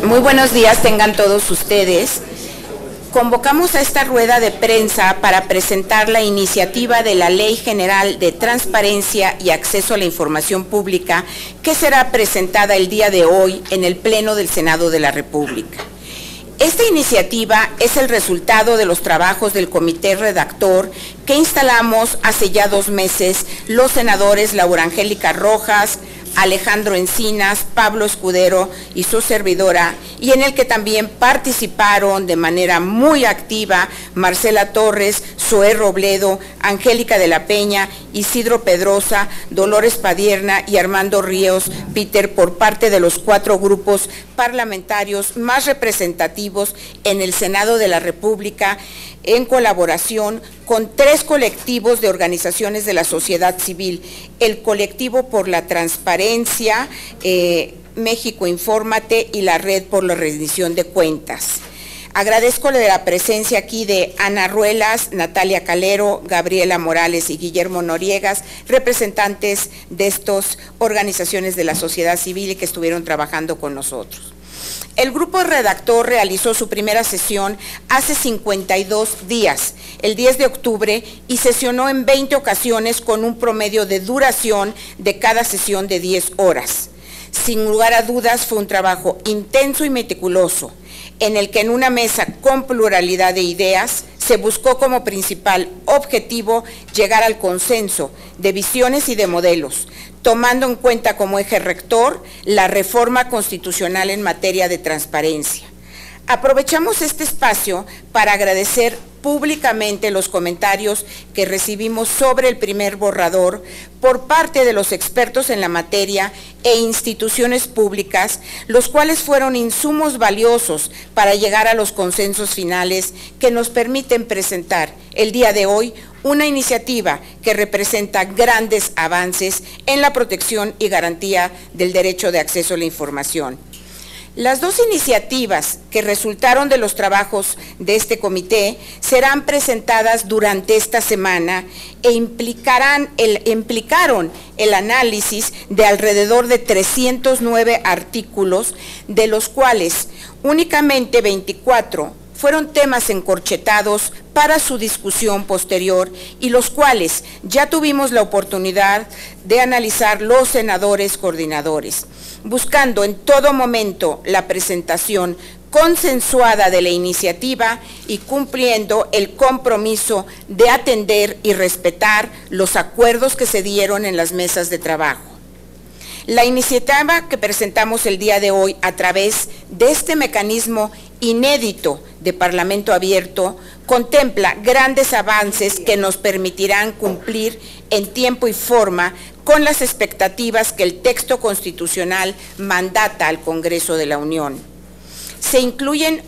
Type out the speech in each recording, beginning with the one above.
Muy buenos días tengan todos ustedes. Convocamos a esta rueda de prensa para presentar la iniciativa de la Ley General de Transparencia y Acceso a la Información Pública que será presentada el día de hoy en el Pleno del Senado de la República. Esta iniciativa es el resultado de los trabajos del comité redactor que instalamos hace ya 2 meses los senadores Laura Angélica Rojas, Alejandro Encinas, Pablo Escudero y su servidora, y en el que también participaron de manera muy activa Marcela Torres, Zoé Robledo, Angélica de la Peña, Isidro Pedrosa, Dolores Padierna y Armando Ríos Peter, por parte de los 4 grupos parlamentarios más representativos en el Senado de la República, en colaboración con 3 colectivos de organizaciones de la sociedad civil: el Colectivo por la Transparencia, México Infórmate y la Red por la Rendición de Cuentas. Agradezco la presencia aquí de Ana Ruelas, Natalia Calero, Gabriela Morales y Guillermo Noriegas, representantes de estas organizaciones de la sociedad civil y que estuvieron trabajando con nosotros. El grupo redactor realizó su primera sesión hace 52 días, el 10 de octubre, y sesionó en 20 ocasiones con un promedio de duración de cada sesión de 10 horas. Sin lugar a dudas, fue un trabajo intenso y meticuloso, en el que en una mesa con pluralidad de ideas se buscó como principal objetivo llegar al consenso de visiones y de modelos, tomando en cuenta como eje rector la reforma constitucional en materia de transparencia. Aprovechamos este espacio para agradecer públicamente los comentarios que recibimos sobre el primer borrador por parte de los expertos en la materia e instituciones públicas, los cuales fueron insumos valiosos para llegar a los consensos finales que nos permiten presentar el día de hoy una iniciativa que representa grandes avances en la protección y garantía del derecho de acceso a la información. Las 2 iniciativas que resultaron de los trabajos de este comité serán presentadas durante esta semana e implicaron el análisis de alrededor de 309 artículos, de los cuales únicamente 24 fueron temas encorchetados para su discusión posterior y los cuales ya tuvimos la oportunidad de analizar los senadores coordinadores, buscando en todo momento la presentación consensuada de la iniciativa y cumpliendo el compromiso de atender y respetar los acuerdos que se dieron en las mesas de trabajo. La iniciativa que presentamos el día de hoy a través de este mecanismo inédito de Parlamento abierto contempla grandes avances que nos permitirán cumplir en tiempo y forma con las expectativas que el texto constitucional mandata al Congreso de la Unión. Se incluyen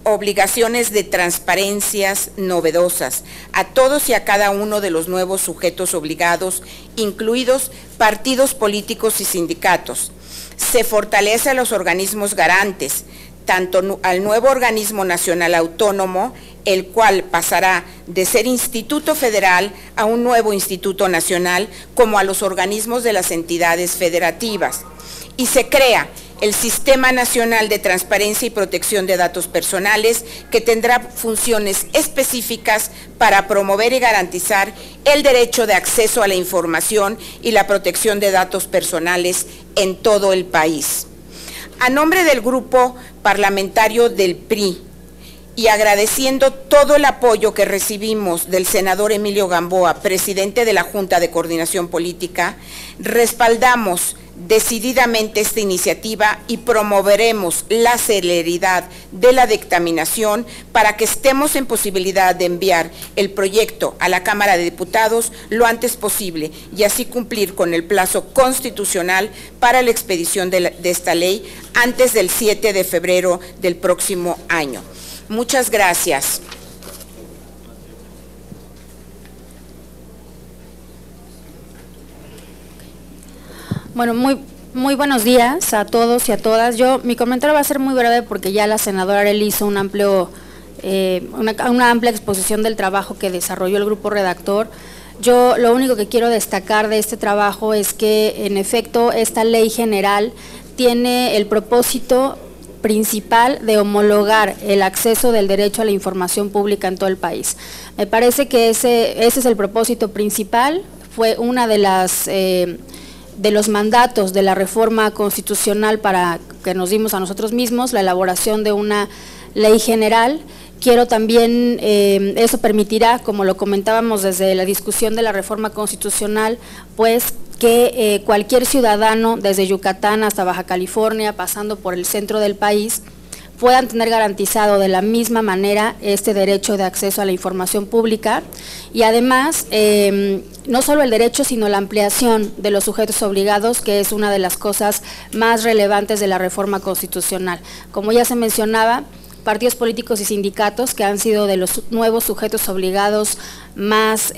obligaciones de transparencias novedosas a todos y a cada uno de los nuevos sujetos obligados, incluidos partidos políticos y sindicatos. Se fortalece a los organismos garantes, tanto al nuevo organismo nacional autónomo, el cual pasará de ser Instituto Federal a un nuevo Instituto Nacional, como a los organismos de las entidades federativas. Y se crea el Sistema Nacional de Transparencia y Protección de Datos Personales, que tendrá funciones específicas para promover y garantizar el derecho de acceso a la información y la protección de datos personales en todo el país. A nombre del grupo parlamentario del PRI, y agradeciendo todo el apoyo que recibimos del senador Emilio Gamboa, presidente de la Junta de Coordinación Política, respaldamos decididamente esta iniciativa y promoveremos la celeridad de la dictaminación para que estemos en posibilidad de enviar el proyecto a la Cámara de Diputados lo antes posible y así cumplir con el plazo constitucional para la expedición de esta ley antes del 7 de febrero del próximo año. Muchas gracias. Bueno, muy buenos días a todos y a todas. Mi comentario va a ser muy breve porque ya la senadora Arely hizo una amplia exposición del trabajo que desarrolló el grupo redactor. Yo lo único que quiero destacar de este trabajo es que, en efecto, esta ley general tiene el propósito principal de homologar el acceso del derecho a la información pública en todo el país. Me parece que ese es el propósito principal, fue una de los mandatos de la reforma constitucional para que nos dimos a nosotros mismos, la elaboración de una ley general. Quiero también, eso permitirá, como lo comentábamos desde la discusión de la reforma constitucional, pues que cualquier ciudadano, desde Yucatán hasta Baja California, pasando por el centro del país, puedan tener garantizado de la misma manera este derecho de acceso a la información pública y además no solo el derecho sino la ampliación de los sujetos obligados, que es una de las cosas más relevantes de la reforma constitucional. Como ya se mencionaba, partidos políticos y sindicatos que han sido de los nuevos sujetos obligados más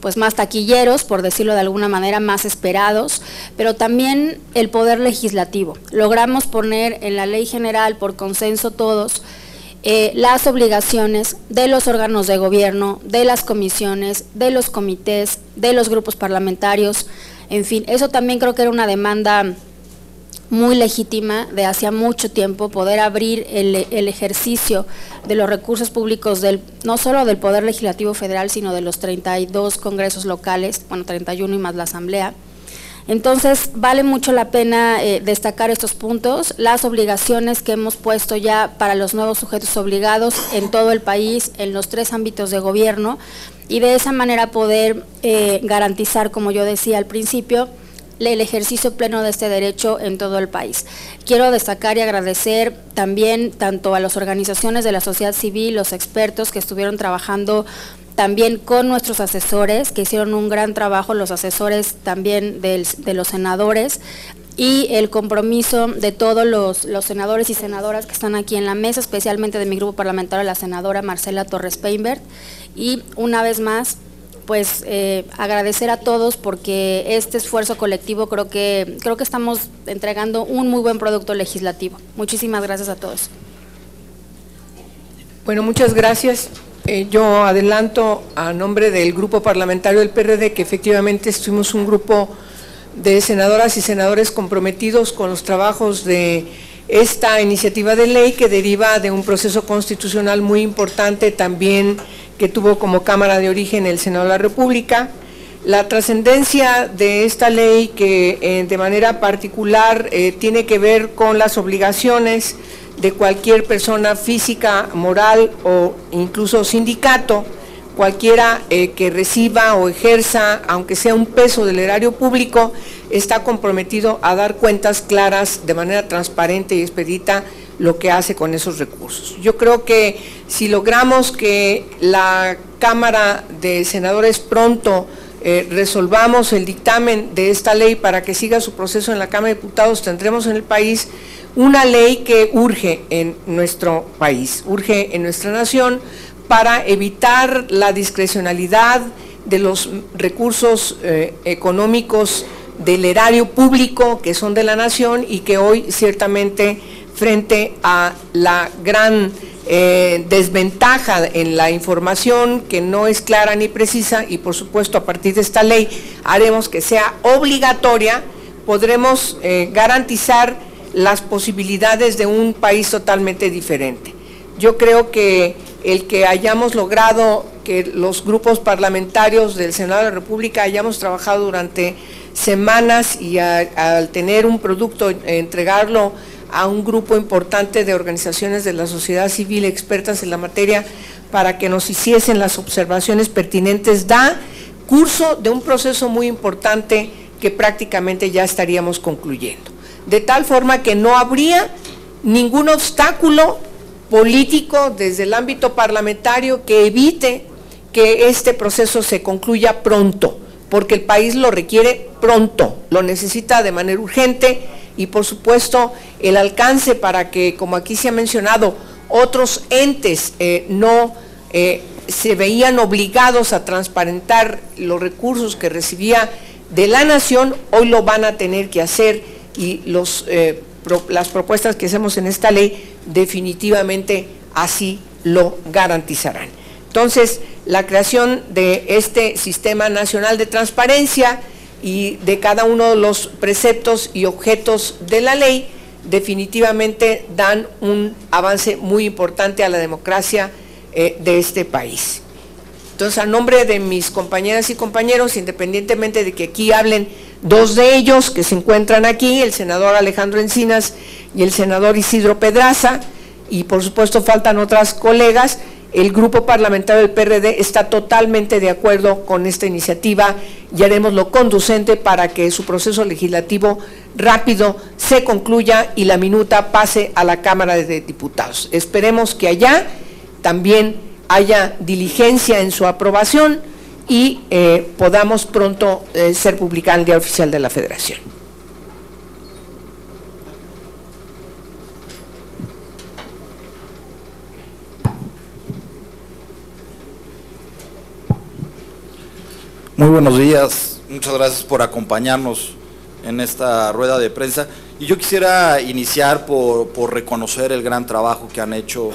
pues más taquilleros, por decirlo de alguna manera, más esperados, pero también el Poder Legislativo. Logramos poner en la Ley General, por consenso todos, las obligaciones de los órganos de gobierno, de las comisiones, de los comités, de los grupos parlamentarios, en fin, eso también creo que era una demanda muy legítima de hacía mucho tiempo, poder abrir el ejercicio de los recursos públicos no solo del Poder Legislativo Federal, sino de los 32 congresos locales, bueno, 31 y más la Asamblea. Entonces, vale mucho la pena destacar estos puntos, las obligaciones que hemos puesto ya para los nuevos sujetos obligados en todo el país, en los 3 ámbitos de gobierno, y de esa manera poder garantizar, como yo decía al principio, el ejercicio pleno de este derecho en todo el país. Quiero destacar y agradecer también tanto a las organizaciones de la sociedad civil, los expertos que estuvieron trabajando también con nuestros asesores, que hicieron un gran trabajo, los asesores también de los senadores, y el compromiso de todos los senadores y senadoras que están aquí en la mesa, especialmente de mi grupo parlamentario, la senadora Marcela Torres Peinbert, y una vez más, pues agradecer a todos porque este esfuerzo colectivo creo que estamos entregando un muy buen producto legislativo. Muchísimas gracias a todos. Bueno, muchas gracias. Yo adelanto a nombre del grupo parlamentario del PRD que efectivamente estuvimos un grupo de senadoras y senadores comprometidos con los trabajos de esta iniciativa de ley que deriva de un proceso constitucional muy importante también que tuvo como Cámara de Origen el Senado de la República. La trascendencia de esta ley que de manera particular tiene que ver con las obligaciones de cualquier persona física, moral o incluso sindicato, cualquiera que reciba o ejerza, aunque sea un peso del erario público, está comprometido a dar cuentas claras de manera transparente y expedita lo que hace con esos recursos. Yo creo que si logramos que la Cámara de Senadores pronto resolvamos el dictamen de esta ley para que siga su proceso en la Cámara de Diputados, tendremos en el país una ley que urge en nuestro país, urge en nuestra nación para evitar la discrecionalidad de los recursos económicos del erario público que son de la nación y que hoy ciertamente frente a la gran desventaja en la información que no es clara ni precisa y por supuesto a partir de esta ley haremos que sea obligatoria, podremos garantizar las posibilidades de un país totalmente diferente. Yo creo que el que hayamos logrado que los grupos parlamentarios del Senado de la República hayamos trabajado durante semanas y al tener un producto, entregarlo a un grupo importante de organizaciones de la sociedad civil expertas en la materia para que nos hiciesen las observaciones pertinentes, da curso de un proceso muy importante que prácticamente ya estaríamos concluyendo. De tal forma que no habría ningún obstáculo político desde el ámbito parlamentario que evite que este proceso se concluya pronto, porque el país lo requiere pronto, lo necesita de manera urgente y por supuesto el alcance para que, como aquí se ha mencionado, otros entes no se veían obligados a transparentar los recursos que recibía de la nación, hoy lo van a tener que hacer y las propuestas que hacemos en esta ley definitivamente así lo garantizarán. Entonces, la creación de este Sistema Nacional de Transparencia y de cada uno de los preceptos y objetos de la ley definitivamente dan un avance muy importante a la democracia de este país. Entonces, a nombre de mis compañeras y compañeros, independientemente de que aquí hablen dos de ellos que se encuentran aquí, el senador Alejandro Encinas y el senador Isidro Pedraza, y por supuesto faltan otras colegas, el grupo parlamentario del PRD está totalmente de acuerdo con esta iniciativa y haremos lo conducente para que su proceso legislativo rápido se concluya y la minuta pase a la Cámara de Diputados. Esperemos que allá también haya diligencia en su aprobación y podamos pronto ser publicada en el Diario Oficial de la Federación. Muy buenos días, muchas gracias por acompañarnos en esta rueda de prensa. Y yo quisiera iniciar por reconocer el gran trabajo que han hecho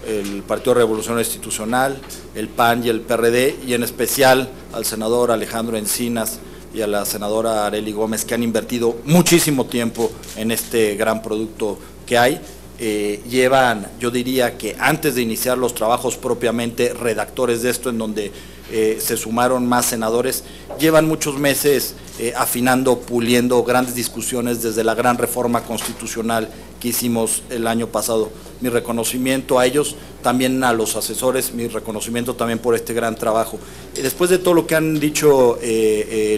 el Partido Revolucionario Institucional, el PAN y el PRD, y en especial al senador Alejandro Encinas y a la senadora Arely Gómez, que han invertido muchísimo tiempo en este gran producto que hay. Llevan, yo diría que antes de iniciar los trabajos propiamente redactores de esto, en donde se sumaron más senadores, llevan muchos meses afinando, puliendo grandes discusiones desde la gran reforma constitucional que hicimos el año pasado. Mi reconocimiento a ellos, también a los asesores, mi reconocimiento también por este gran trabajo. Después de todo lo que han dicho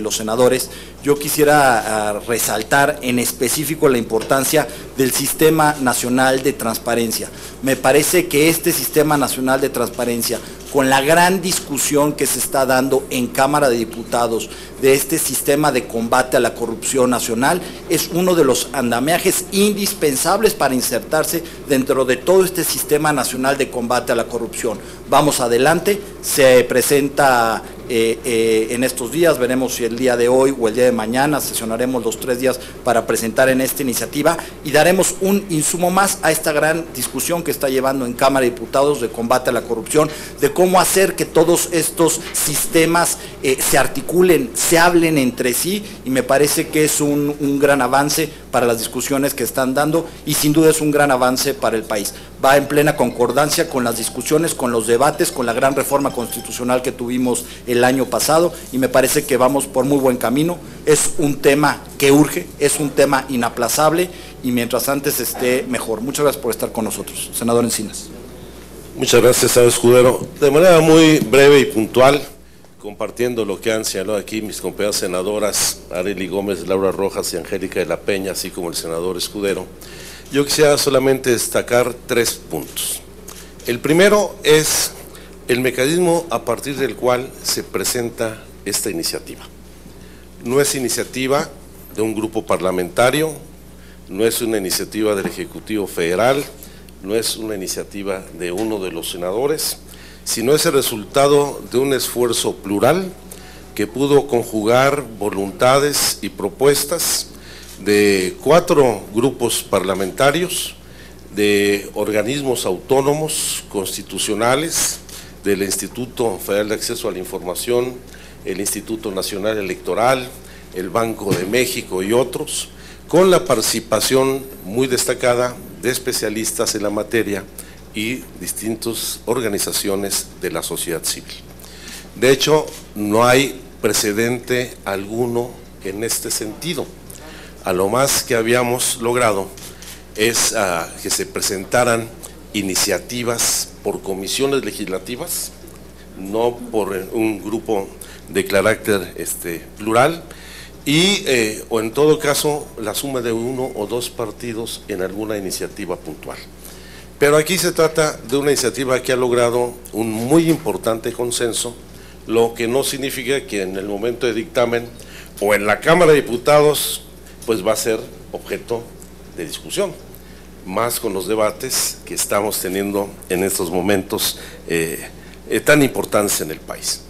los senadores, yo quisiera resaltar en específico la importancia del Sistema Nacional de Transparencia. Me parece que este Sistema Nacional de Transparencia, con la gran discusión que se está dando en Cámara de Diputados de este sistema de combate a la corrupción nacional, es uno de los andamiajes indispensables para insertarse dentro de todo este sistema nacional de combate a la corrupción. Vamos adelante, se presenta en estos días, veremos si el día de hoy o el día de mañana, sesionaremos los 3 días para presentar en esta iniciativa y daremos un insumo más a esta gran discusión que está llevando en Cámara de Diputados de combate a la corrupción, de cómo hacer que todos estos sistemas se articulen, se hablen entre sí, y me parece que es un gran avance para las discusiones que están dando y sin duda es un gran avance para el país. Va en plena concordancia con las discusiones, con los debates, con la gran reforma constitucional que tuvimos el año pasado y me parece que vamos por muy buen camino. Es un tema que urge, es un tema inaplazable y mientras antes esté mejor. Muchas gracias por estar con nosotros. Senador Encinas. Muchas gracias, senador Escudero. De manera muy breve y puntual, compartiendo lo que han señalado aquí mis compañeras senadoras Arely Gómez, Laura Rojas y Angélica de la Peña, así como el senador Escudero, yo quisiera solamente destacar 3 puntos. El primero es el mecanismo a partir del cual se presenta esta iniciativa. No es iniciativa de un grupo parlamentario, no es una iniciativa del Ejecutivo Federal, no es una iniciativa de uno de los senadores, sino es el resultado de un esfuerzo plural que pudo conjugar voluntades y propuestas de 4 grupos parlamentarios, de organismos autónomos constitucionales, del Instituto Federal de Acceso a la Información, el Instituto Nacional Electoral, el Banco de México y otros, con la participación muy destacada de especialistas en la materia y distintas organizaciones de la sociedad civil. De hecho, no hay precedente alguno en este sentido. A lo más que habíamos logrado es que se presentaran iniciativas por comisiones legislativas, no por un grupo de carácter plural, y o en todo caso la suma de 1 o 2 partidos en alguna iniciativa puntual. Pero aquí se trata de una iniciativa que ha logrado un muy importante consenso, lo que no significa que en el momento de dictamen o en la Cámara de Diputados pues va a ser objeto de discusión, más con los debates que estamos teniendo en estos momentos tan importantes en el país.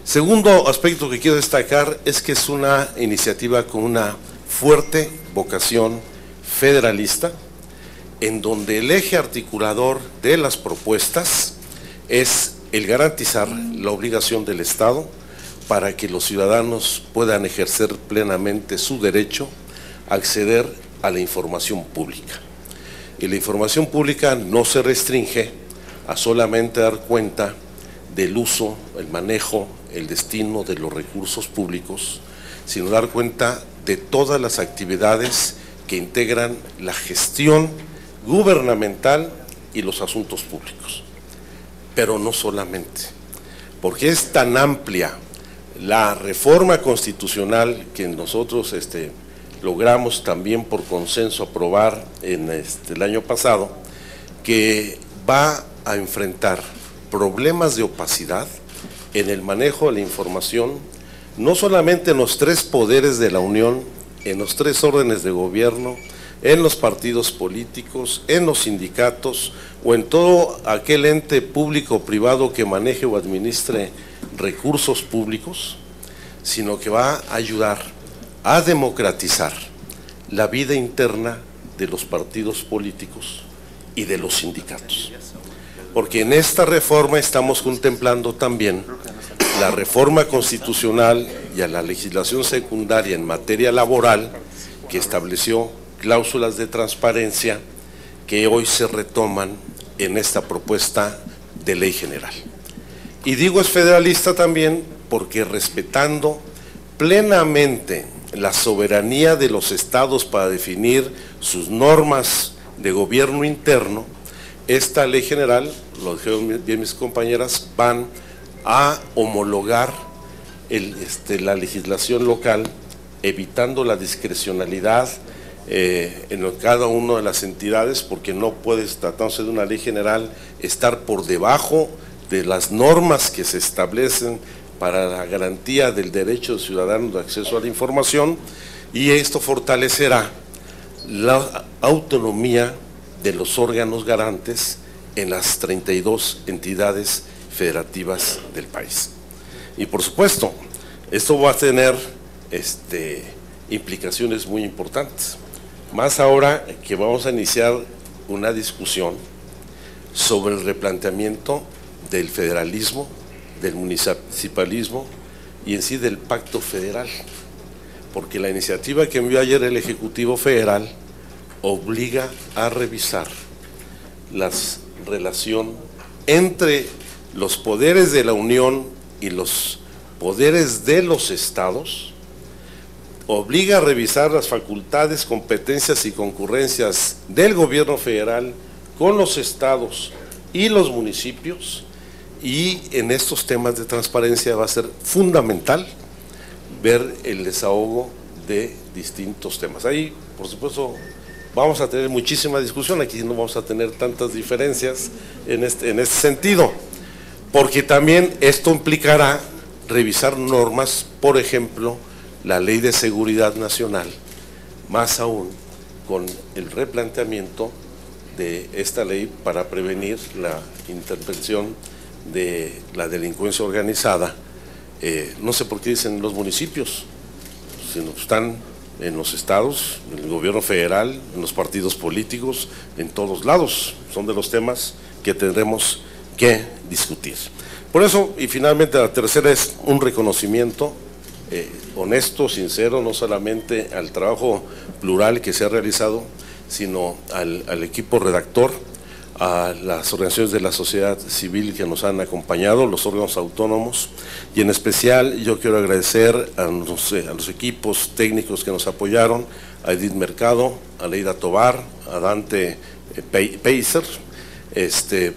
Segundo aspecto que quiero destacar es que es una iniciativa con una fuerte vocación federalista, en donde el eje articulador de las propuestas es el garantizar la obligación del Estado para que los ciudadanos puedan ejercer plenamente su derecho a acceder a la información pública. Y la información pública no se restringe a solamente dar cuenta del uso, el manejo, el destino de los recursos públicos, sino dar cuenta de todas las actividades que integran la gestión gubernamental y los asuntos públicos. Pero no solamente, porque es tan amplia la reforma constitucional que nosotros logramos también por consenso aprobar en el año pasado, que va a enfrentar problemas de opacidad en el manejo de la información, no solamente en los 3 poderes de la Unión, en los 3 órdenes de gobierno, en los partidos políticos, en los sindicatos o en todo aquel ente público o privado que maneje o administre recursos públicos, sino que va a ayudar a democratizar la vida interna de los partidos políticos y de los sindicatos. Porque en esta reforma estamos contemplando también la reforma constitucional y a la legislación secundaria en materia laboral que estableció cláusulas de transparencia que hoy se retoman en esta propuesta de ley general. Y digo es federalista también porque respetando plenamente la soberanía de los estados para definir sus normas de gobierno interno, esta ley general, lo dijeron bien mis compañeras, van a homologar la legislación local, evitando la discrecionalidad en cada una de las entidades, porque no puedes, tratándose de una ley general, estar por debajo de las normas que se establecen para la garantía del derecho de ciudadanos de acceso a la información, y esto fortalecerá la autonomía de los órganos garantes en las 32 entidades federativas del país. Y por supuesto, esto va a tener implicaciones muy importantes, más ahora que vamos a iniciar una discusión sobre el replanteamiento del federalismo, del municipalismo y en sí del pacto federal, porque la iniciativa que envió ayer el Ejecutivo Federal obliga a revisar la relación entre los poderes de la Unión y los poderes de los estados, obliga a revisar las facultades, competencias y concurrencias del gobierno federal con los estados y los municipios, y en estos temas de transparencia va a ser fundamental ver el desahogo de distintos temas. Ahí, por supuesto, vamos a tener muchísima discusión, aquí no vamos a tener tantas diferencias en este sentido, porque también esto implicará revisar normas, por ejemplo, la Ley de Seguridad Nacional, más aún con el replanteamiento de esta ley para prevenir la intervención de la delincuencia organizada. No sé por qué dicen los municipios, sino están en los estados, en el gobierno federal, en los partidos políticos, en todos lados. Son de los temas que tendremos que discutir. Por eso, y finalmente la tercera es un reconocimiento honesto, sincero, no solamente al trabajo plural que se ha realizado, sino al equipo redactor, a las organizaciones de la sociedad civil que nos han acompañado, los órganos autónomos, y en especial yo quiero agradecer a los equipos técnicos que nos apoyaron, a Edith Mercado, a Leida Tobar, a Dante Peiser,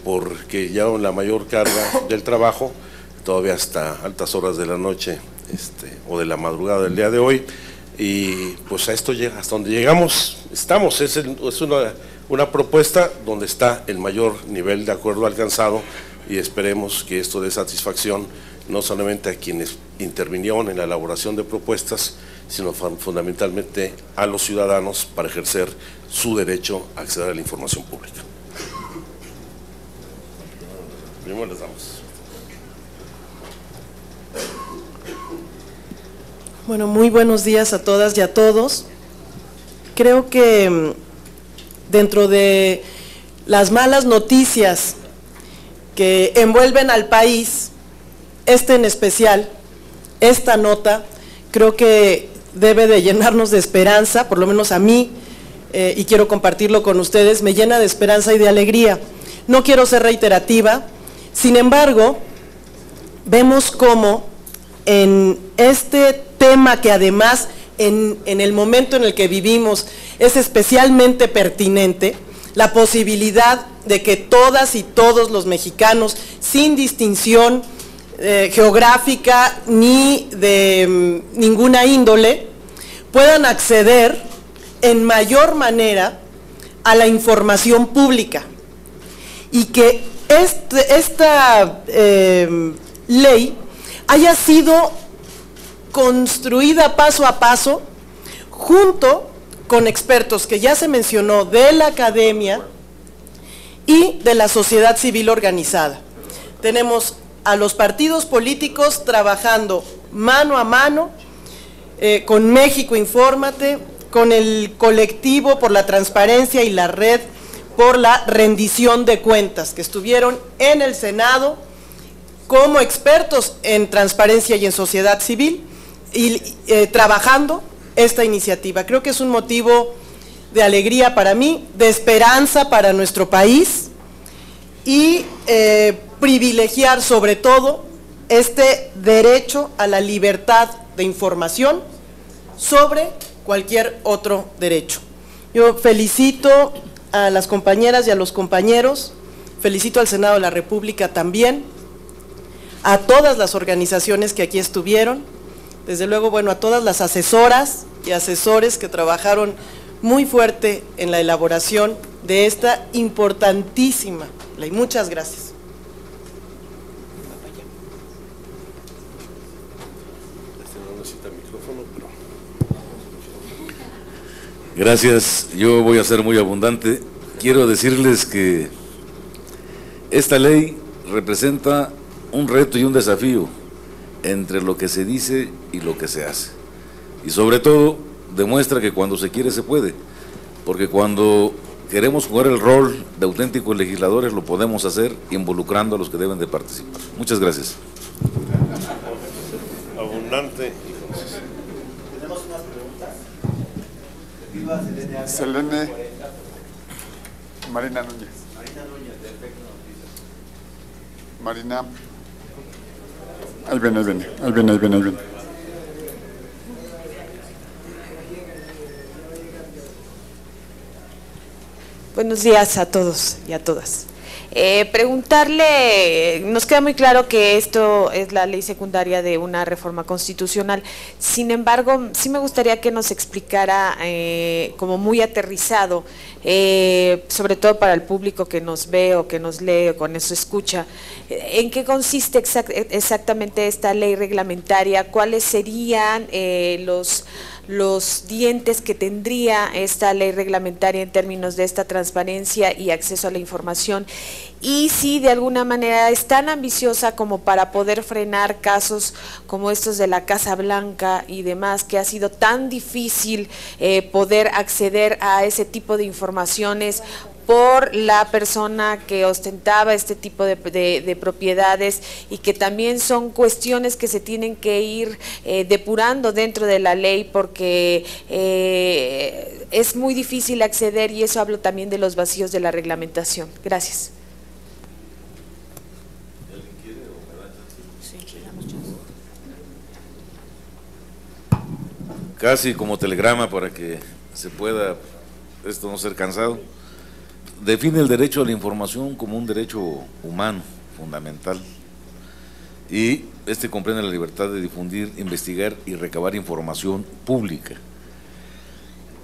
porque llevan la mayor carga del trabajo, todavía hasta altas horas de la noche o de la madrugada del día de hoy, y pues a esto llega, hasta donde llegamos, estamos, es una propuesta donde está el mayor nivel de acuerdo alcanzado, y esperemos que esto dé satisfacción no solamente a quienes intervinieron en la elaboración de propuestas, sino fundamentalmente a los ciudadanos para ejercer su derecho a acceder a la información pública. Primero les damos. Bueno, muy buenos días a todas y a todos. Creo que dentro de las malas noticias que envuelven al país, en especial, esta nota, creo que debe de llenarnos de esperanza, por lo menos a mí, y quiero compartirlo con ustedes, me llena de esperanza y de alegría. No quiero ser reiterativa, sin embargo, vemos cómo en este tema que además en el momento en el que vivimos es especialmente pertinente, la posibilidad de que todas y todos los mexicanos, sin distinción geográfica ni de ninguna índole, puedan acceder en mayor manera a la información pública y que esta ley haya sido construida paso a paso junto con expertos que ya se mencionó de la academia y de la sociedad civil organizada. Tenemos a los partidos políticos trabajando mano a mano con México Infórmate, con el colectivo por la transparencia y la red por la rendición de cuentas, que estuvieron en el Senado como expertos en transparencia y en sociedad civil y trabajando esta iniciativa. Creo que es un motivo de alegría para mí, de esperanza para nuestro país y privilegiar sobre todo este derecho a la libertad de información sobre cualquier otro derecho. Yo felicito a las compañeras y a los compañeros, felicito al Senado de la República también, a todas las organizaciones que aquí estuvieron, desde luego, bueno, a todas las asesoras y asesores que trabajaron muy fuerte en la elaboración de esta importantísima ley. Muchas gracias. Gracias, yo voy a ser muy abundante. Quiero decirles que esta ley representa un reto y un desafío entre lo que se dice y lo que se hace. Y sobre todo, demuestra que cuando se quiere se puede, porque cuando queremos jugar el rol de auténticos legisladores lo podemos hacer involucrando a los que deben de participar. Muchas gracias. Abundante. Tenemos unas preguntas. Selene Marina Núñez. Marina. Ahí viene. Buenos días a todos y a todas. Preguntarle, nos queda muy claro que esto es la ley secundaria de una reforma constitucional, sin embargo, sí me gustaría que nos explicara como muy aterrizado, sobre todo para el público que nos ve o que nos lee o con eso escucha, en qué consiste exactamente esta ley reglamentaria, cuáles serían los dientes que tendría esta ley reglamentaria en términos de esta transparencia y acceso a la información, y si de alguna manera es tan ambiciosa como para poder frenar casos como estos de la Casa Blanca y demás, que ha sido tan difícil poder acceder a ese tipo de informaciones por la persona que ostentaba este tipo de propiedades, y que también son cuestiones que se tienen que ir depurando dentro de la ley, porque es muy difícil acceder, y eso hablo también de los vacíos de la reglamentación. Gracias. Casi como telegrama para que se pueda esto no ser cansado. Define el derecho a la información como un derecho humano fundamental, y este comprende la libertad de difundir, investigar y recabar información pública.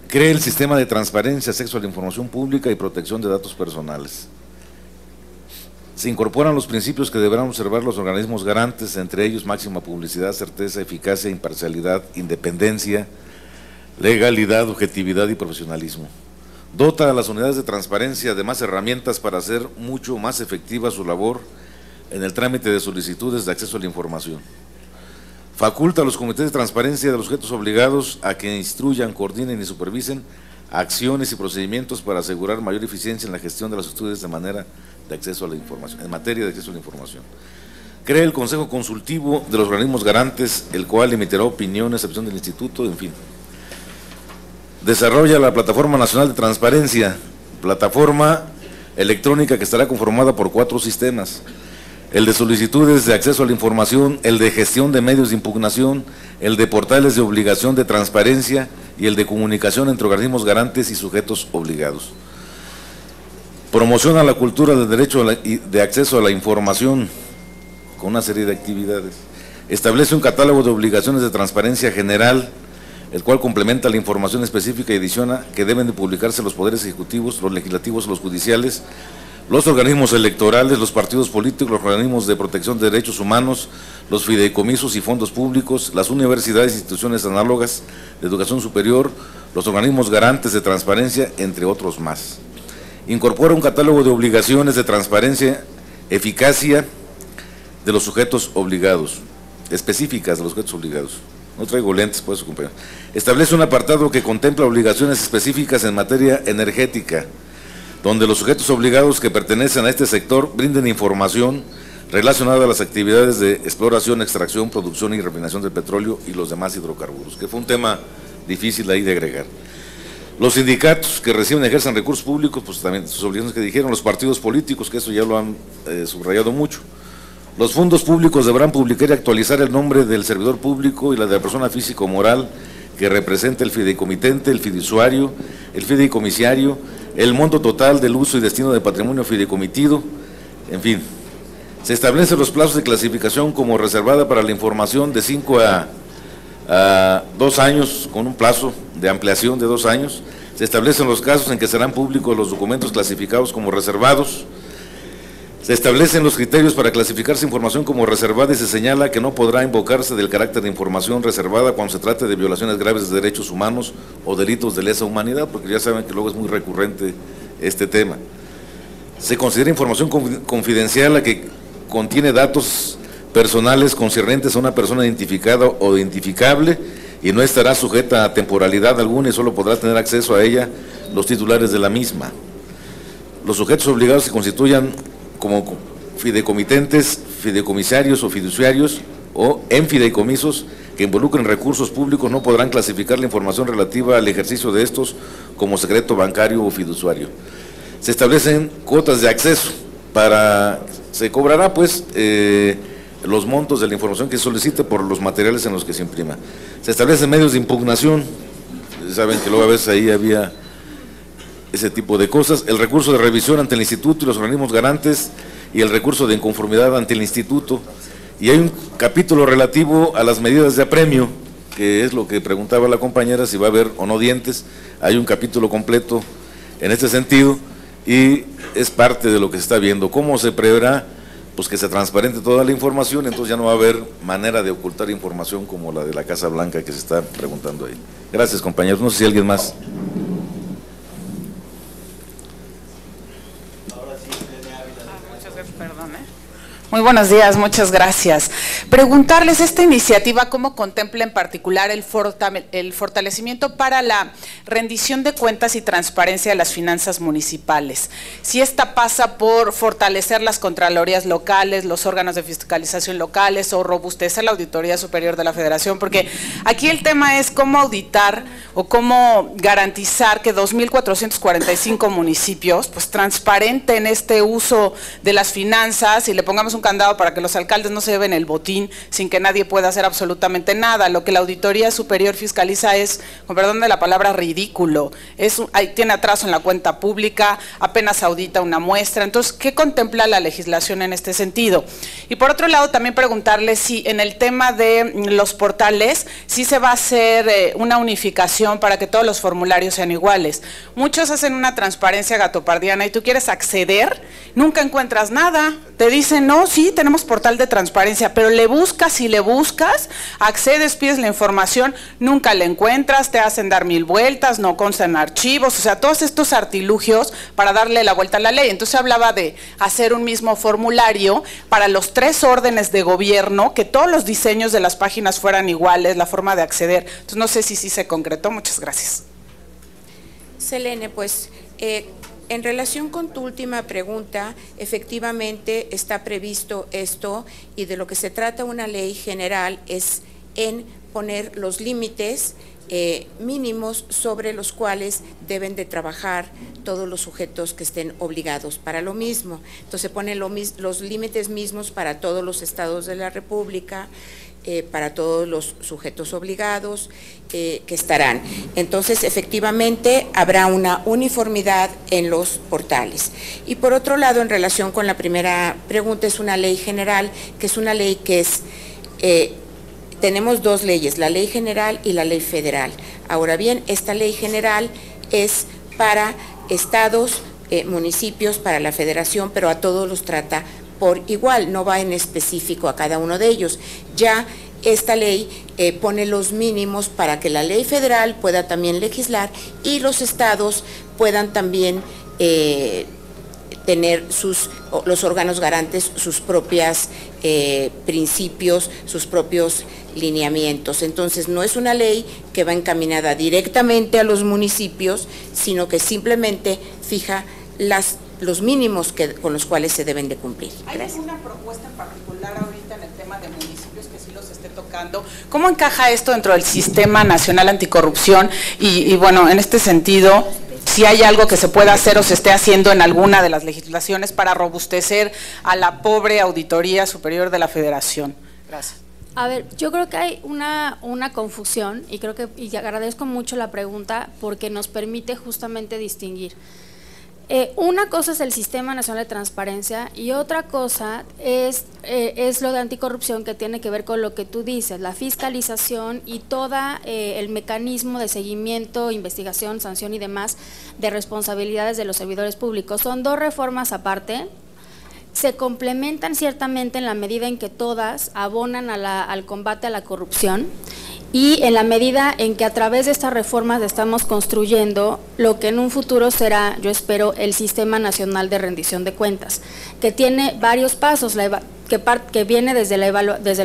Crea el sistema de transparencia, acceso a la información pública y protección de datos personales. Se incorporan los principios que deberán observar los organismos garantes, entre ellos máxima publicidad, certeza, eficacia, imparcialidad, independencia, legalidad, objetividad y profesionalismo. Dota a las unidades de transparencia de más herramientas para hacer mucho más efectiva su labor en el trámite de solicitudes de acceso a la información. Faculta a los comités de transparencia de los sujetos obligados a que instruyan, coordinen y supervisen acciones y procedimientos para asegurar mayor eficiencia en la gestión de las solicitudes de manera de acceso a la información, en materia de acceso a la información. Crea el Consejo Consultivo de los organismos garantes, el cual emitirá opiniones a excepción del instituto, en fin. Desarrolla la Plataforma Nacional de Transparencia, plataforma electrónica que estará conformada por 4 sistemas. El de solicitudes de acceso a la información, el de gestión de medios de impugnación, el de portales de obligación de transparencia y el de comunicación entre organismos garantes y sujetos obligados. Promociona la cultura del derecho de acceso a la información con una serie de actividades. Establece un catálogo de obligaciones de transparencia general, el cual complementa la información específica y adiciona que deben de publicarse los poderes ejecutivos, los legislativos, los judiciales, los organismos electorales, los partidos políticos, los organismos de protección de derechos humanos, los fideicomisos y fondos públicos, las universidades e instituciones análogas de educación superior, los organismos garantes de transparencia, entre otros más. Incorpora un catálogo de obligaciones de transparencia, eficacia de los sujetos obligados, específicas de los sujetos obligados. No traigo lentes, por eso, compañero. Establece un apartado que contempla obligaciones específicas en materia energética, donde los sujetos obligados que pertenecen a este sector brinden información relacionada a las actividades de exploración, extracción, producción y refinación del petróleo y los demás hidrocarburos, que fue un tema difícil ahí de agregar. Los sindicatos que reciben y ejercen recursos públicos, pues también sus obligaciones que dijeron, los partidos políticos, que eso ya lo han subrayado mucho. Los fondos públicos deberán publicar y actualizar el nombre del servidor público y la de la persona física o moral que representa el fideicomitente, el fiduciario, el fideicomisario, el monto total del uso y destino de patrimonio fideicomitido, en fin. Se establecen los plazos de clasificación como reservada para la información de 5 a 2 años, con un plazo de ampliación de 2 años. Se establecen los casos en que serán públicos los documentos clasificados como reservados. Se establecen los criterios para clasificarse información como reservada y se señala que no podrá invocarse del carácter de información reservada cuando se trate de violaciones graves de derechos humanos o delitos de lesa humanidad, porque ya saben que luego es muy recurrente este tema. Se considera información confidencial la que contiene datos personales concernientes a una persona identificada o identificable y no estará sujeta a temporalidad alguna y solo podrá tener acceso a ella los titulares de la misma. Los sujetos obligados se constituyan como fideicomitentes, fideicomisarios o fiduciarios o en fideicomisos que involucren recursos públicos no podrán clasificar la información relativa al ejercicio de estos como secreto bancario o fiduciario. Se establecen cuotas de acceso se cobrará pues los montos de la información que se solicite por los materiales en los que se imprima. Se establecen medios de impugnación, saben que luego a veces ahí había ese tipo de cosas, el recurso de revisión ante el instituto y los organismos garantes y el recurso de inconformidad ante el instituto, y hay un capítulo relativo a las medidas de apremio, que es lo que preguntaba la compañera, si va a haber o no dientes. Hay un capítulo completo en este sentido y es parte de lo que se está viendo. ¿Cómo se preverá? Pues que se transparente toda la información, entonces ya no va a haber manera de ocultar información como la de la Casa Blanca que se está preguntando ahí. Gracias, compañeros. No sé si alguien más. Muy buenos días, muchas gracias. Preguntarles esta iniciativa, ¿cómo contempla en particular el fortalecimiento para la rendición de cuentas y transparencia de las finanzas municipales? Si esta pasa por fortalecer las contralorías locales, los órganos de fiscalización locales o robustecer la Auditoría Superior de la Federación, porque aquí el tema es cómo auditar o cómo garantizar que 2.445 municipios pues transparenten este uso de las finanzas y le pongamos un candado para que los alcaldes no se lleven el botín sin que nadie pueda hacer absolutamente nada. Lo que la Auditoría Superior fiscaliza es, con perdón de la palabra, ridículo. Tiene atraso en la cuenta pública, apenas audita una muestra. Entonces, ¿qué contempla la legislación en este sentido? Y por otro lado, también preguntarle si en el tema de los portales, si se va a hacer una unificación para que todos los formularios sean iguales. Muchos hacen una transparencia gatopardiana y tú quieres acceder, nunca encuentras nada. Te dicen, no, sí, tenemos portal de transparencia, pero le buscas y le buscas, accedes, pides la información, nunca la encuentras, te hacen dar 1000 vueltas, no constan archivos, o sea, todos estos artilugios para darle la vuelta a la ley. Entonces hablaba de hacer un mismo formulario para los 3 órdenes de gobierno, que todos los diseños de las páginas fueran iguales, la forma de acceder. Entonces no sé si sí se concretó. Muchas gracias. Selene, pues en relación con tu última pregunta, efectivamente está previsto esto y de lo que se trata una ley general es en poner los límites mínimos sobre los cuales deben de trabajar todos los sujetos que estén obligados para lo mismo. Entonces se ponen los límites mismos para todos los estados de la República, para todos los sujetos obligados que estarán. Entonces, efectivamente, habrá una uniformidad en los portales. Y por otro lado, en relación con la primera pregunta, es una ley general, que es una ley que es, tenemos dos leyes, la ley general y la ley federal. Ahora bien, esta ley general es para estados, municipios, para la federación, pero a todos los trata por igual, no va en específico a cada uno de ellos. Ya esta ley pone los mínimos para que la ley federal pueda también legislar y los estados puedan también tener los órganos garantes sus propios principios, sus propios lineamientos. Entonces, no es una ley que va encaminada directamente a los municipios, sino que simplemente fija los mínimos con los cuales se deben de cumplir. ¿Hay alguna propuesta en particular ahorita en el tema de municipios que sí los esté tocando? ¿Cómo encaja esto dentro del Sistema Nacional Anticorrupción? Y bueno, en este sentido, si hay algo que se pueda hacer o se esté haciendo en alguna de las legislaciones para robustecer a la pobre Auditoría Superior de la Federación. Gracias. A ver, yo creo que hay una confusión y agradezco mucho la pregunta porque nos permite justamente distinguir. Una cosa es el Sistema Nacional de Transparencia y otra cosa es lo de anticorrupción, que tiene que ver con lo que tú dices, la fiscalización y todo el mecanismo de seguimiento, investigación, sanción y demás de responsabilidades de los servidores públicos. Son dos reformas aparte, se complementan ciertamente en la medida en que todas abonan al combate a la corrupción. Y en la medida en que a través de estas reformas estamos construyendo lo que en un futuro será, yo espero, el Sistema Nacional de Rendición de Cuentas, que tiene varios pasos, que viene desde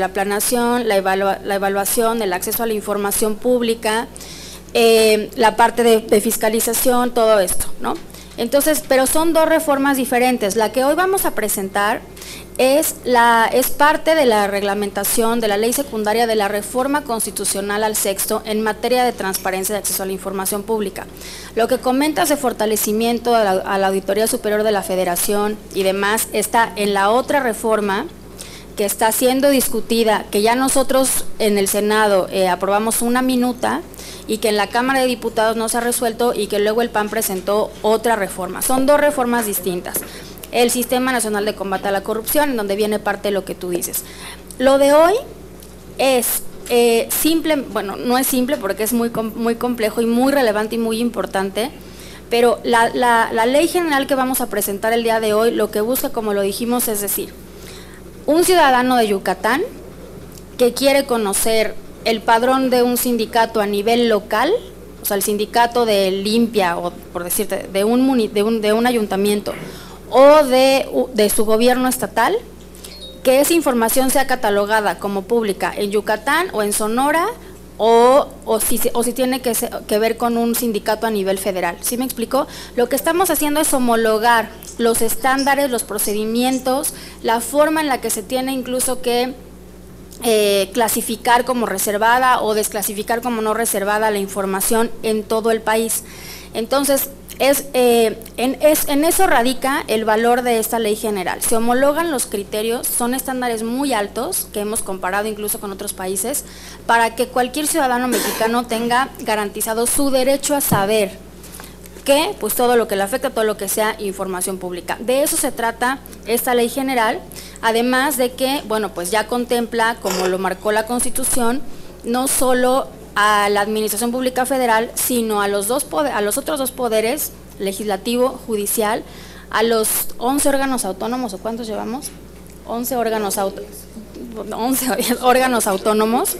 la planeación, la evaluación, el acceso a la información pública, la parte de fiscalización, todo esto, ¿no? Entonces, pero son dos reformas diferentes. La que hoy vamos a presentar es parte de la reglamentación de la ley secundaria de la reforma constitucional al sexto en materia de transparencia y acceso a la información pública. Lo que comentas de fortalecimiento a la Auditoría Superior de la Federación y demás está en la otra reforma que está siendo discutida, que ya nosotros en el Senado aprobamos una minuta y que en la Cámara de Diputados no se ha resuelto y que luego el PAN presentó otra reforma. Son dos reformas distintas. El Sistema Nacional de Combate a la Corrupción, en donde viene parte de lo que tú dices. Lo de hoy es simple, bueno, no es simple porque es muy complejo y muy relevante y muy importante, pero la ley general que vamos a presentar el día de hoy lo que busca, como lo dijimos, es decir, un ciudadano de Yucatán que quiere conocer el padrón de un sindicato a nivel local, o sea, el sindicato de Limpia, o por decirte, de un ayuntamiento, o de su gobierno estatal, que esa información sea catalogada como pública en Yucatán o en Sonora, o si tiene que ver con un sindicato a nivel federal. ¿Sí me explicó? Lo que estamos haciendo es homologar los estándares, los procedimientos, la forma en la que se tiene incluso que clasificar como reservada o desclasificar como no reservada la información en todo el país. Entonces, en eso radica el valor de esta ley general. Se homologan los criterios, son estándares muy altos, que hemos comparado incluso con otros países, para que cualquier ciudadano mexicano tenga garantizado su derecho a saber que, pues todo lo que le afecta, todo lo que sea información pública. De eso se trata esta ley general, además de que, bueno, pues ya contempla, como lo marcó la Constitución, no solo a la Administración Pública Federal, sino a los otros dos poderes, legislativo, judicial, a los 11 órganos autónomos, ¿o cuántos llevamos? 11 órganos autónomos,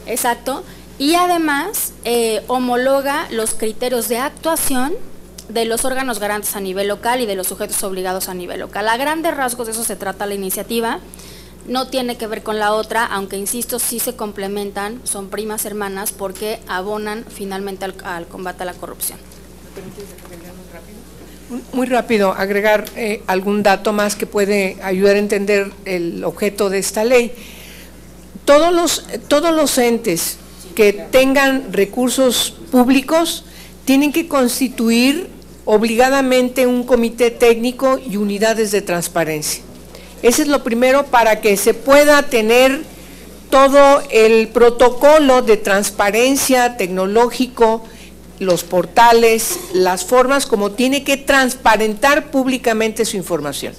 exacto, y además homologa los criterios de actuación de los órganos garantes a nivel local y de los sujetos obligados a nivel local. A grandes rasgos de eso se trata la iniciativa. No tiene que ver con la otra, aunque insisto, sí se complementan, son primas hermanas porque abonan finalmente al combate a la corrupción. Muy rápido, agregar algún dato más que puede ayudar a entender el objeto de esta ley. Todos los entes que tengan recursos públicos tienen que constituir obligadamente un comité técnico y unidades de transparencia. Ese es lo primero para que se pueda tener todo el protocolo de transparencia tecnológico, los portales, las formas como tiene que transparentar públicamente su información.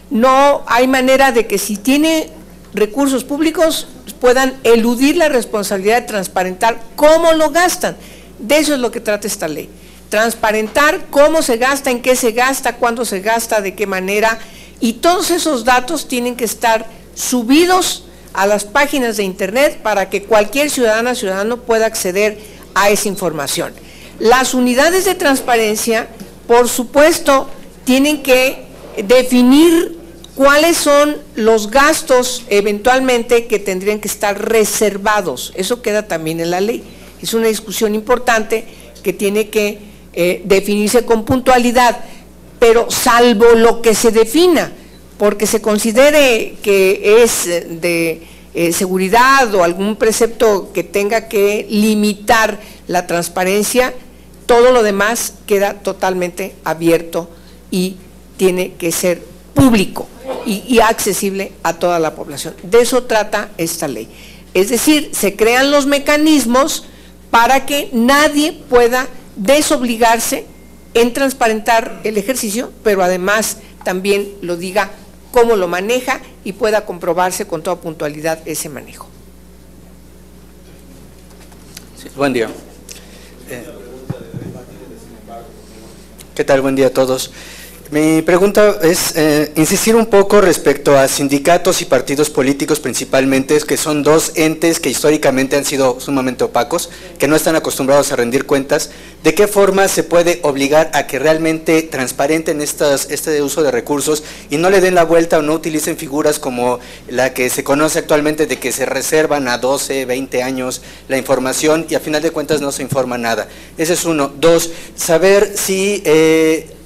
No hay manera de que si tiene recursos públicos puedan eludir la responsabilidad de transparentar cómo lo gastan. De eso es lo que trata esta ley. Transparentar cómo se gasta, en qué se gasta, cuándo se gasta, de qué manera, y todos esos datos tienen que estar subidos a las páginas de internet para que cualquier ciudadano pueda acceder a esa información. Las unidades de transparencia, por supuesto, tienen que definir cuáles son los gastos eventualmente que tendrían que estar reservados. Eso queda también en la ley. Es una discusión importante que tiene que definirse con puntualidad, pero salvo lo que se defina, porque se considere que es de seguridad o algún precepto que tenga que limitar la transparencia, todo lo demás queda totalmente abierto y tiene que ser público y accesible a toda la población. De eso trata esta ley. Es decir, se crean los mecanismos para que nadie pueda desobligarse en transparentar el ejercicio, pero además también lo diga cómo lo maneja y pueda comprobarse con toda puntualidad ese manejo. Sí, buen día. ¿Qué tal? Buen día a todos. Mi pregunta es insistir un poco respecto a sindicatos y partidos políticos principalmente, que son dos entes que históricamente han sido sumamente opacos, que no están acostumbrados a rendir cuentas. ¿De qué forma se puede obligar a que realmente transparenten este uso de recursos y no le den la vuelta o no utilicen figuras como la que se conoce actualmente de que se reservan a 12, 20 años la información y a final de cuentas no se informa nada? Ese es uno. Dos, saber si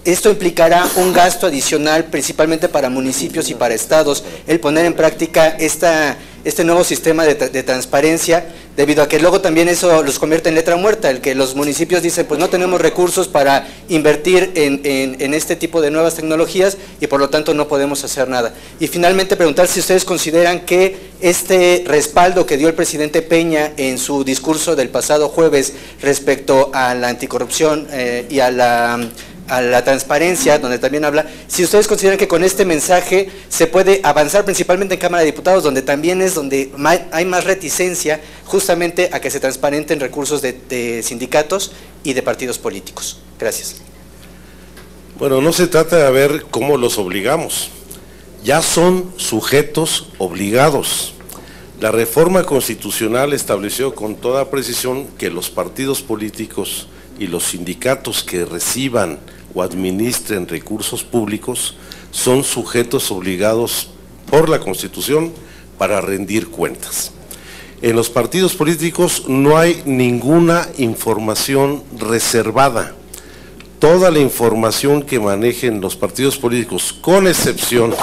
esto implicará un gasto adicional principalmente para municipios y para estados, el poner en práctica este nuevo sistema de transparencia, debido a que luego también eso los convierte en letra muerta, el que los municipios dicen pues no tenemos recursos para invertir en este tipo de nuevas tecnologías y por lo tanto no podemos hacer nada. Y finalmente preguntar si ustedes consideran que este respaldo que dio el presidente Peña en su discurso del pasado jueves respecto a la anticorrupción y a la transparencia, donde también habla, si ustedes consideran que con este mensaje se puede avanzar principalmente en Cámara de Diputados, donde también es donde hay más reticencia justamente a que se transparenten recursos de sindicatos y de partidos políticos. Gracias. Bueno, no se trata de ver cómo los obligamos, ya son sujetos obligados. La reforma constitucional estableció con toda precisión que los partidos políticos y los sindicatos que reciban o administren recursos públicos son sujetos obligados por la Constitución para rendir cuentas. En los partidos políticos no hay ninguna información reservada. Toda la información que manejen los partidos políticos, con excepción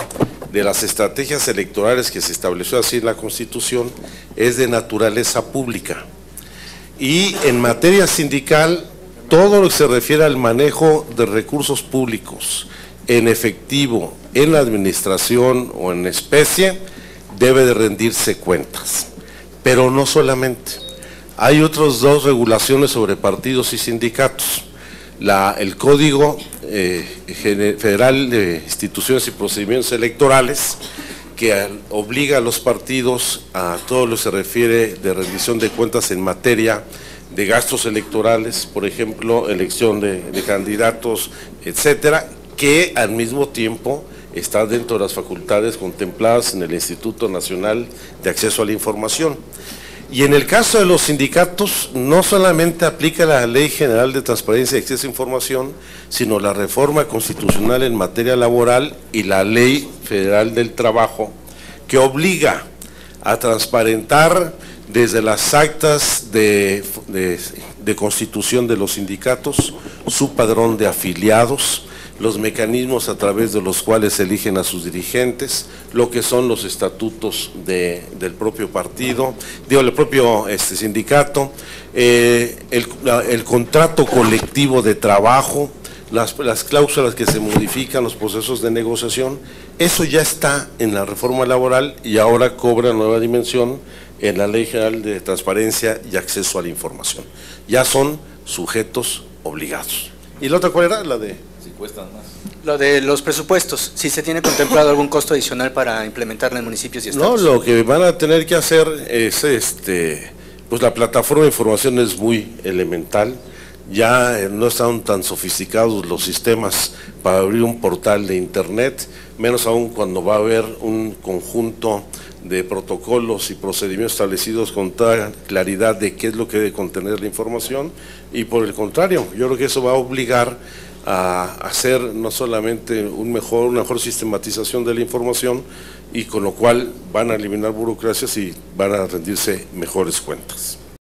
de las estrategias electorales que se estableció así en la Constitución, es de naturaleza pública. Y en materia sindical, todo lo que se refiere al manejo de recursos públicos en efectivo, en la administración o en especie, debe de rendirse cuentas. Pero no solamente. Hay otras dos regulaciones sobre partidos y sindicatos. El Código Federal de Instituciones y Procedimientos Electorales, que obliga a los partidos a todo lo que se refiere de rendición de cuentas en materia de gastos electorales, por ejemplo, elección de candidatos, etcétera, que al mismo tiempo está dentro de las facultades contempladas en el Instituto Nacional de Acceso a la Información. Y en el caso de los sindicatos, no solamente aplica la Ley General de Transparencia y Acceso a Información, sino la reforma constitucional en materia laboral y la Ley Federal del Trabajo, que obliga a transparentar desde las actas de constitución de los sindicatos, su padrón de afiliados, los mecanismos a través de los cuales eligen a sus dirigentes, lo que son los estatutos del propio partido, del propio sindicato, el contrato colectivo de trabajo, las cláusulas que se modifican, los procesos de negociación. Eso ya está en la reforma laboral y ahora cobra nueva dimensión en la Ley General de Transparencia y Acceso a la Información. Ya son sujetos obligados. ¿Y la otra cuál era? La de… Si cuestan más. Lo de los presupuestos, si se tiene contemplado algún costo adicional para implementarla en municipios y estados. No, lo que van a tener que hacer es, pues la plataforma de información es muy elemental. Ya no están tan sofisticados los sistemas para abrir un portal de internet, menos aún cuando va a haber un conjunto de protocolos y procedimientos establecidos con toda claridad de qué es lo que debe contener la información, y por el contrario, yo creo que eso va a obligar a hacer no solamente una mejor sistematización de la información, y con lo cual van a eliminar burocracias y van a rendirse mejores cuentas.